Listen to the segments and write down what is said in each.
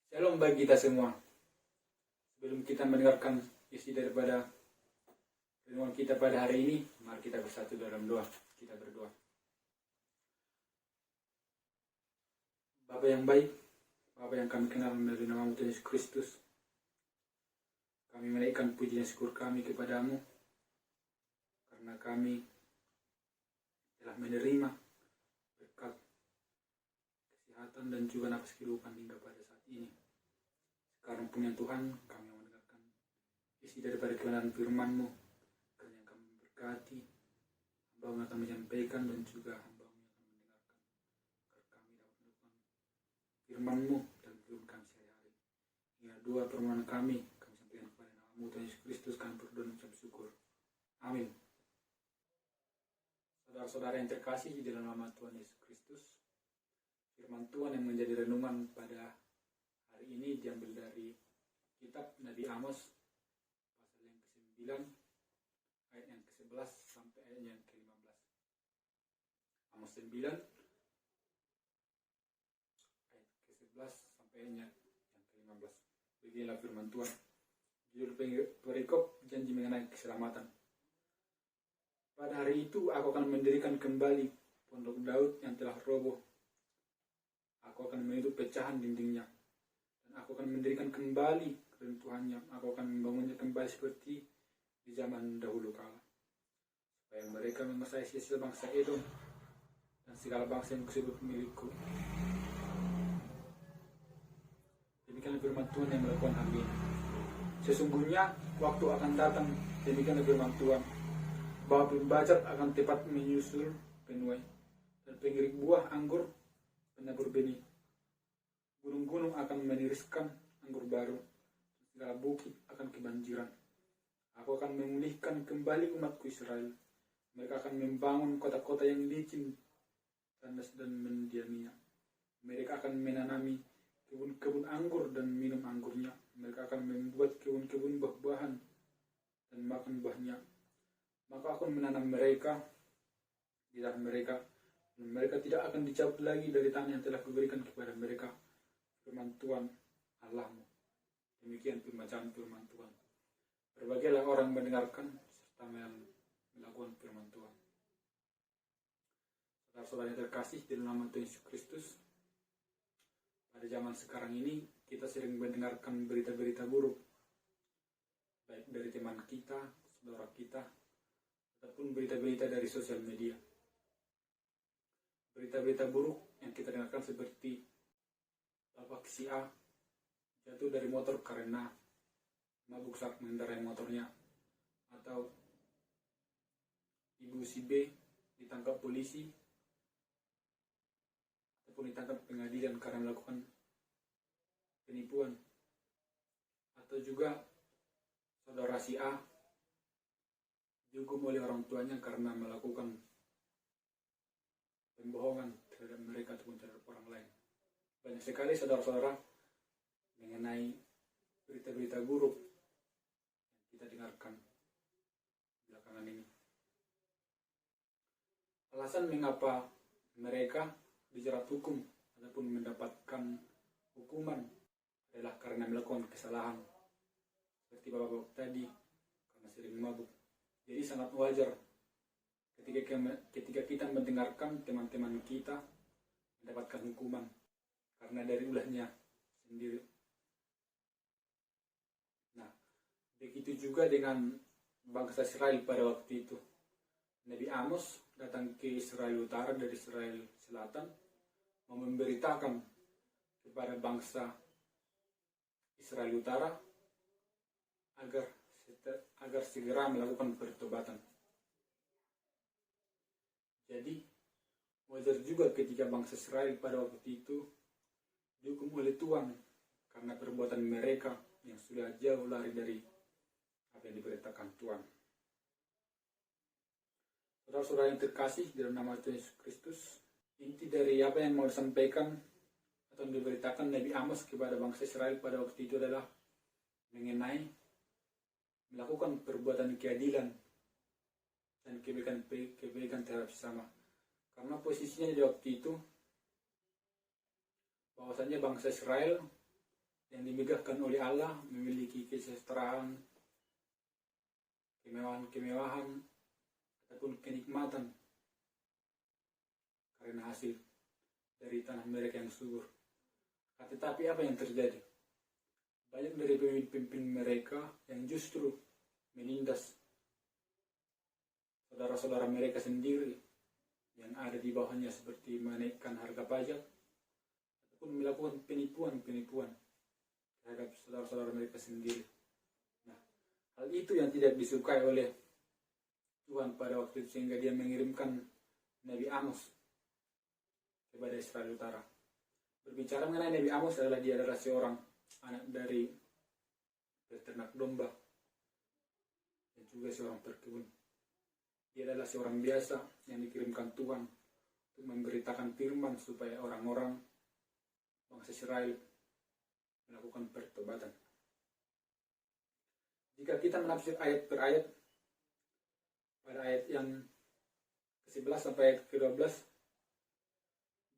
Shalom bagi kita semua. Sebelum kita mendengarkan isi daripada renungan kita pada hari ini, mari kita bersatu dalam doa. Kita berdoa. Bapa yang baik, Bapa yang kami kenal melalui nama Tuhan Yesus Kristus, kami menaikkan puji dan syukur kami kepadamu karena kami telah menerima berkat kesehatan dan juga nafas kehidupan hingga pada saat ini. Sekarang punya Tuhan, kami mendengarkan isi daripada kebenaran firman-Mu, karena kami berkati hamba-Mu akan menyampaikan dan juga hamba-Mu yang akan mendengarkan, agar kami dapat melakukan firman-Mu dalam kehidupan kami sehari-hari. Inilah dua permohonan kami sampaikan kepada nama-Mu Tuhan Yesus Kristus, kami berdoa dan mengucap syukur. Amin. Saudara-saudara yang terkasih di dalam nama Tuhan Yesus Kristus, firman Tuhan yang menjadi renungan pada hari ini diambil dari kitab Nabi Amos pasal yang ke-9 ayat yang ke-11 sampai ayat yang ke-15. Amos 9 ayat ke-11 sampai ayat yang ke-15. Beginilah firman Tuhan. Judul perikop janji mengenai keselamatan. Pada hari itu aku akan mendirikan kembali pondok Daud yang telah roboh. Aku akan menutup pecahan dindingnya. Dan aku akan mendirikan kembali keruntuhannya. Aku akan membangunnya kembali seperti di zaman dahulu kala. Supaya mereka menguasai sisa bangsa Edom dan segala bangsa yang kusebut milikku. Demikianlah firman Tuhan yang melakukan hal ini. Sesungguhnya waktu akan datang, demikianlah firman Tuhan, bahwa pembajak akan tepat menyusul penuai, dan pengirik buah anggur penabur benih. Gunung-gunung akan meniriskan anggur baru, segala bukit akan kebanjiran. Aku akan memulihkan kembali umatku Israel. Mereka akan membangun kota-kota yang licin, tandas dan mendiaminya. Mereka akan menanami kebun-kebun anggur dan minum anggurnya. Mereka akan membuat kebun-kebun buah-buahan dan makan buahnya. Maka aku menanam mereka di tanah mereka, dan mereka tidak akan dicabut lagi dari tanah yang telah kuberikan kepada mereka. Firman Tuhan Allahmu. Demikian pembacaan firman Tuhan. Berbahagialah orang mendengarkan serta melakukan firman Tuhan. Saudara-saudara yang terkasih di nama Tuhan Yesus Kristus, pada zaman sekarang ini kita sering mendengarkan berita-berita buruk, baik dari teman kita, saudara kita, ataupun berita-berita dari sosial media. Berita-berita buruk yang kita dengarkan seperti bapak si A jatuh dari motor karena mabuk saat mengendarai motornya, atau ibu si B ditangkap polisi ataupun ditangkap pengadilan karena melakukan penipuan, atau juga saudara si A dihukum oleh orang tuanya karena melakukan pembohongan terhadap mereka ataupun terhadap orang lain. Banyak sekali saudara-saudara mengenai berita-berita buruk yang kita dengarkan belakangan ini. Alasan mengapa mereka dijerat hukum ataupun mendapatkan hukuman adalah karena melakukan kesalahan. Seperti bapak-bapak tadi, karena sering mabuk. Jadi sangat wajar ketika kita mendengarkan teman-teman kita mendapatkan hukuman karena dari ulahnya sendiri. Nah, begitu juga dengan bangsa Israel pada waktu itu. Nabi Amos datang ke Israel Utara dari Israel Selatan, memberitakan kepada bangsa Israel Utara agar segera melakukan pertobatan. Jadi wajar juga ketika bangsa Israel pada waktu itu dihukum oleh Tuhan karena perbuatan mereka yang sudah jauh lari dari apa yang diberitakan Tuhan. Saudara-saudara yang terkasih dalam nama Tuhan Yesus Kristus, inti dari apa yang mau disampaikan atau diberitakan Nabi Amos kepada bangsa Israel pada waktu itu adalah mengenai melakukan perbuatan keadilan dan kebaikan terhadap sesama. Karena posisinya di waktu itu bahwasanya bangsa Israel yang dimegahkan oleh Allah memiliki kesejahteraan, kemewahan ataupun kenikmatan karena hasil dari tanah mereka yang subur. Tetapi apa yang terjadi? Banyak dari pemimpin mereka yang justru menindas saudara-saudara mereka sendiri yang ada di bawahnya, seperti menaikkan harga pajak ataupun melakukan penipuan terhadap saudara-saudara mereka sendiri. Nah, hal itu yang tidak disukai oleh Tuhan pada waktu itu, sehingga dia mengirimkan Nabi Amos kepada Israel Utara. Berbicara mengenai Nabi Amos, dia adalah seorang anak dari peternak domba dan juga seorang perkebun. Dia adalah seorang biasa yang dikirimkan Tuhan untuk memberitakan firman supaya orang-orang bangsa Israel melakukan pertobatan. Jika kita menafsir ayat per ayat, pada ayat yang ke-11 sampai ayat ke-12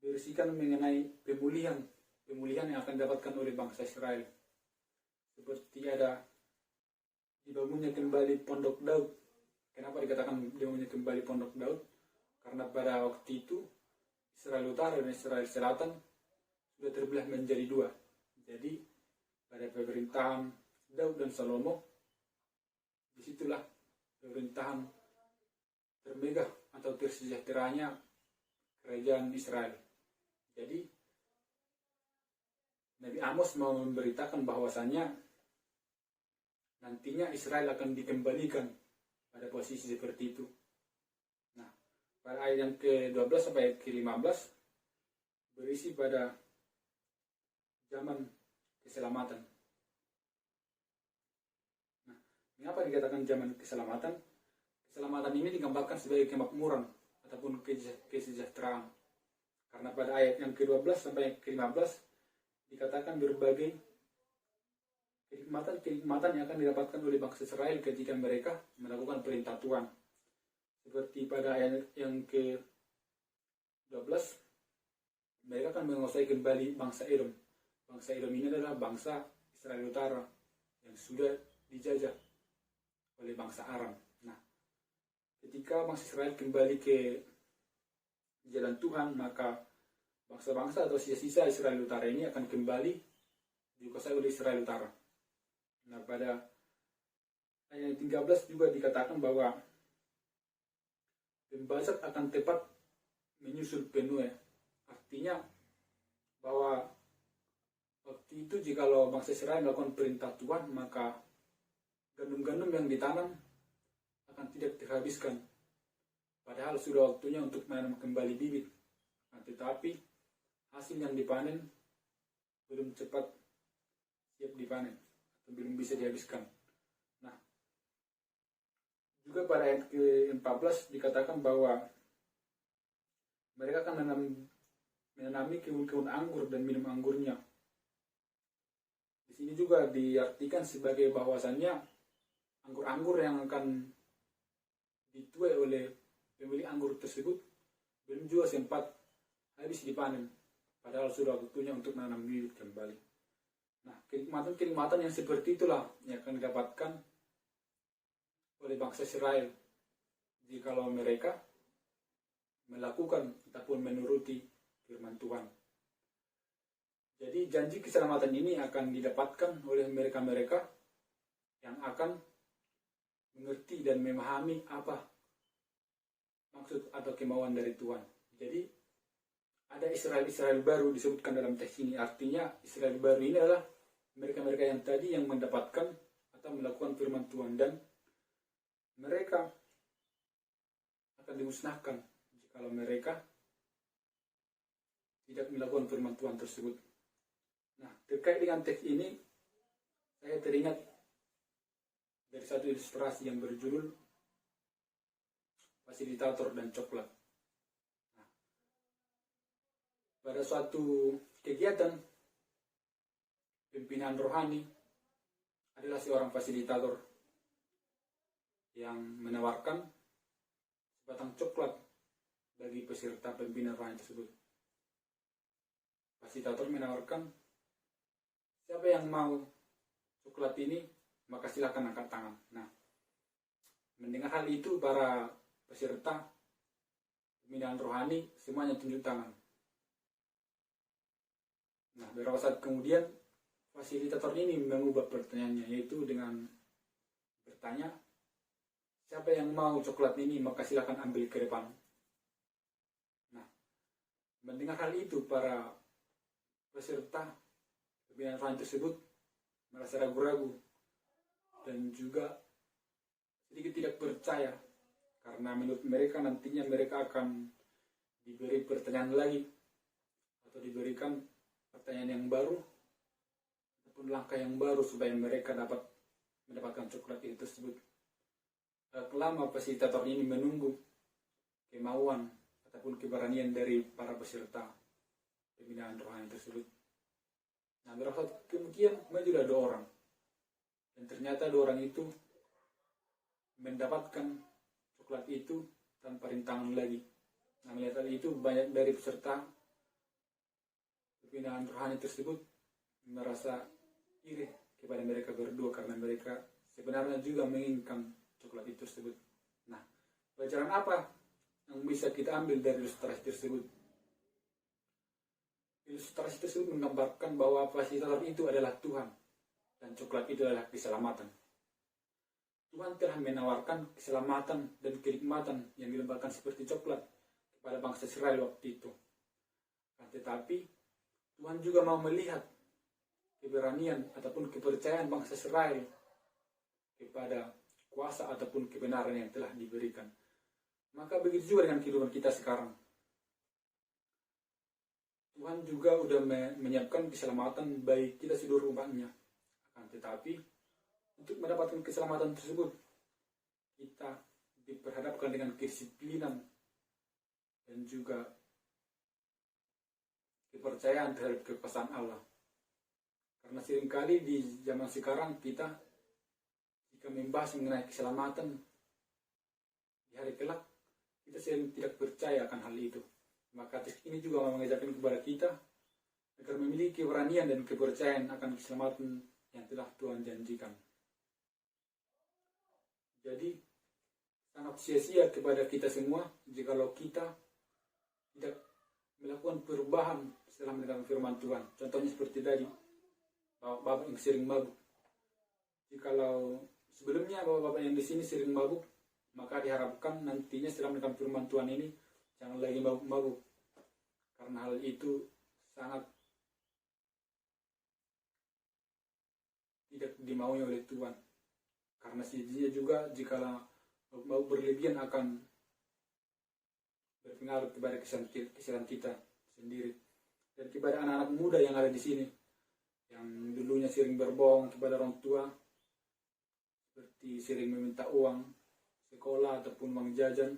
berisikan mengenai pemulihan yang akan didapatkan oleh bangsa Israel. Seperti ada dibangunnya kembali pondok Daud. Kenapa dikatakan dibangunnya kembali pondok Daud? Karena pada waktu itu Israel Utara dan Israel Selatan sudah terbelah menjadi dua. Jadi pada pemerintahan Daud dan Salomo, disitulah pemerintahan termegah atau tersejahteranya kerajaan Israel. Jadi Nabi Amos mau memberitakan bahwasannya nantinya Israel akan dikembalikan pada posisi seperti itu. Nah, pada ayat yang ke-12 sampai ayat ke-15 berisi pada zaman keselamatan. Nah, mengapa dikatakan zaman keselamatan? Keselamatan ini digambarkan sebagai kemakmuran ataupun kesejahteraan. Karena pada ayat yang ke-12 sampai ke-15 dikatakan berbagai kenikmatan yang akan didapatkan oleh bangsa Israel ketika mereka melakukan perintah Tuhan. Seperti pada ayat yang ke-12, mereka akan menguasai kembali bangsa Edom. Bangsa Edom ini adalah bangsa Israel Utara yang sudah dijajah oleh bangsa Aram. Nah, ketika bangsa Israel kembali ke jalan Tuhan, maka bangsa-bangsa atau sisa-sisa Israel Utara ini akan kembali dikuasai oleh Israel Utara. Nah, pada ayat 13 juga dikatakan bahwa pembajak akan tepat menyusul Penuel. Artinya bahwa waktu itu jikalau bangsa Israel melakukan perintah Tuhan, maka gandum-gandum yang ditanam akan tidak terhabiskan. Padahal sudah waktunya untuk menanam kembali bibit. Nah, tetapi hasil yang dipanen belum cepat siap dipanen atau belum bisa dihabiskan. Nah, juga pada ayat ke-14 dikatakan bahwa mereka akan menanami kebun-kebun anggur dan minum anggurnya. Di sini juga diartikan sebagai bahwasannya anggur-anggur yang akan dituai oleh pemilik anggur tersebut belum juga sempat habis dipanen, padahal sudah waktunya untuk menanam bibit kembali. Nah, kenikmatan yang seperti itulah yang akan didapatkan oleh bangsa Israel jikalau mereka melakukan ataupun menuruti firman Tuhan. Jadi janji keselamatan ini akan didapatkan oleh mereka-mereka yang akan mengerti dan memahami apa maksud atau kemauan dari Tuhan. Jadi ada Israel baru disebutkan dalam teks ini. Artinya Israel baru ini adalah mereka-mereka yang tadi yang mendapatkan atau melakukan firman Tuhan, dan mereka akan dimusnahkan jika mereka tidak melakukan firman Tuhan tersebut. Nah, terkait dengan teks ini saya teringat dari satu ilustrasi yang berjudul Fasilitator dan Coklat. Nah, pada suatu kegiatan pimpinan rohani adalah seorang fasilitator yang menawarkan sebatang coklat bagi peserta pimpinan rohani tersebut. Fasilitator menawarkan siapa yang mau coklat ini, maka silakan angkat tangan. Nah, mendengar hal itu, para peserta pembinaan rohani semuanya tunjuk tangan. Nah, beberapa saat kemudian fasilitator ini mengubah pertanyaannya, yaitu dengan bertanya, siapa yang mau coklat ini, maka silakan ambil ke depan. Nah, mendengar hal itu, para peserta pembinaan rohani tersebut merasa ragu-ragu dan juga sedikit tidak percaya, karena menurut mereka nantinya mereka akan diberi pertanyaan lagi atau diberikan pertanyaan yang baru ataupun langkah yang baru supaya mereka dapat mendapatkan coklat itu tersebut. Lama fasilitator ini menunggu kemauan ataupun keberanian dari para peserta pembinaan rohani tersebut. Nah, beberapa saat kemudian maju ada 2 orang, dan ternyata 2 orang itu mendapatkan coklat itu tanpa rintangan lagi. Nah, melihat hal itu, banyak dari peserta pembinaan rohani tersebut merasa iri kepada mereka berdua, karena mereka sebenarnya juga menginginkan coklat itu tersebut. Nah, pelajaran apa yang bisa kita ambil dari ilustrasi tersebut? Ilustrasi tersebut menggambarkan bahwa fasilitator itu adalah Tuhan dan coklat itu adalah keselamatan. Tuhan telah menawarkan keselamatan dan kenikmatan yang dilemparkan seperti coklat kepada bangsa Israel waktu itu. Tetapi Tuhan juga mau melihat keberanian ataupun kepercayaan bangsa Israel kepada kuasa ataupun kebenaran yang telah diberikan. Maka begitu juga dengan kehidupan kita sekarang. Tuhan juga sudah menyiapkan keselamatan bagi kita seluruh umatnya. Tetapi untuk mendapatkan keselamatan tersebut, kita diperhadapkan dengan kedisiplinan dan juga kepercayaan terhadap kekuasaan Allah. Karena seringkali di zaman sekarang kita, jika membahas mengenai keselamatan di hari kelak, kita sering tidak percaya akan hal itu. Maka teks ini juga mengajarkan kepada kita agar memiliki keberanian dan kepercayaan akan keselamatan yang telah Tuhan janjikan. Jadi sangat sia-sia kepada kita semua jikalau kita tidak melakukan perubahan setelah mendengar firman Tuhan. Contohnya seperti tadi, bapak-bapak yang sering mabuk. Jikalau sebelumnya bapak-bapak yang di sini sering mabuk, maka diharapkan nantinya setelah mendengar firman Tuhan ini jangan lagi mabuk-mabuk, karena hal itu sangat tidak dimaui oleh Tuhan. Karena dia juga jika mau berlebihan akan berpengaruh kepada kesehatan kita sendiri dan kepada anak-anak muda yang ada di sini yang dulunya sering berbohong kepada orang tua, seperti sering meminta uang sekolah ataupun uang jajan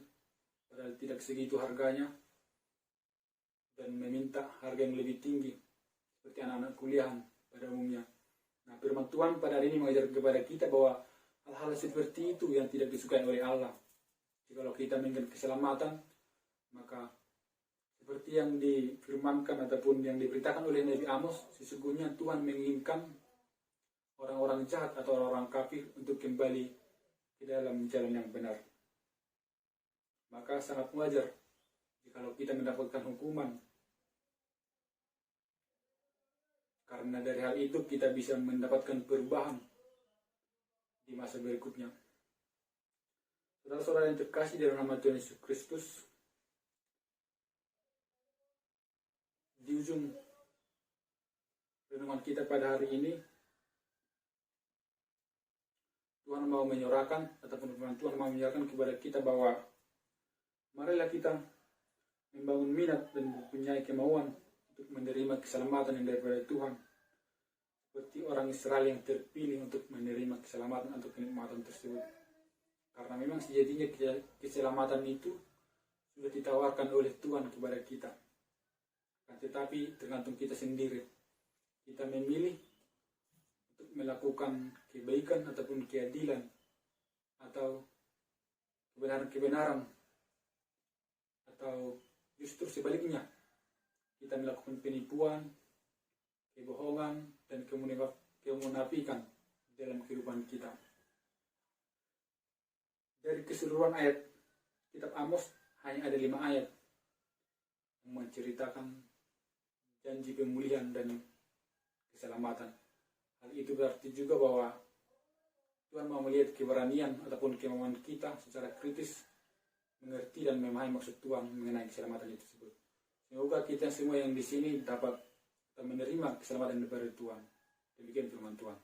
padahal tidak segitu harganya, dan meminta harga yang lebih tinggi seperti anak-anak kuliahan pada umumnya. Nah, firman Tuhan pada hari ini mengajarkan kepada kita bahwa hal-hal seperti itu yang tidak disukai oleh Allah. Jikalau kita menginginkan keselamatan, maka seperti yang difirmankan ataupun yang diberitakan oleh Nabi Amos, sesungguhnya Tuhan menginginkan orang-orang jahat atau orang-orang kafir untuk kembali ke dalam jalan yang benar. Maka sangat wajar jikalau kita mendapatkan hukuman, karena dari hal itu kita bisa mendapatkan perubahan di masa berikutnya. Saudara-saudara yang terkasih dalam nama Tuhan Yesus Kristus, di ujung renungan kita pada hari ini, Tuhan mau menyuarakan ataupun Tuhan mau menyuarakan kepada kita bahwa marilah kita membangun minat dan mempunyai kemauan untuk menerima keselamatan yang daripada Tuhan, seperti orang Israel yang terpilih untuk menerima keselamatan atau kenikmatan tersebut. Karena memang sejatinya keselamatan itu sudah ditawarkan oleh Tuhan kepada kita. Tetapi tergantung kita sendiri. Kita memilih untuk melakukan kebaikan ataupun keadilan atau kebenaran-kebenaran, atau justru sebaliknya kita melakukan penipuan, kebohongan, dan kemunafikan dalam kehidupan kita. Dari keseluruhan ayat kitab Amos hanya ada 5 ayat yang menceritakan janji pemulihan dan keselamatan. Hal itu berarti juga bahwa Tuhan mau melihat keberanian ataupun kemauan kita secara kritis mengerti dan memahami maksud Tuhan mengenai keselamatan itu tersebut. Semoga kita semua yang di sini dapat menerima keselamatan dari Tuhan. Demikian firman Tuhan.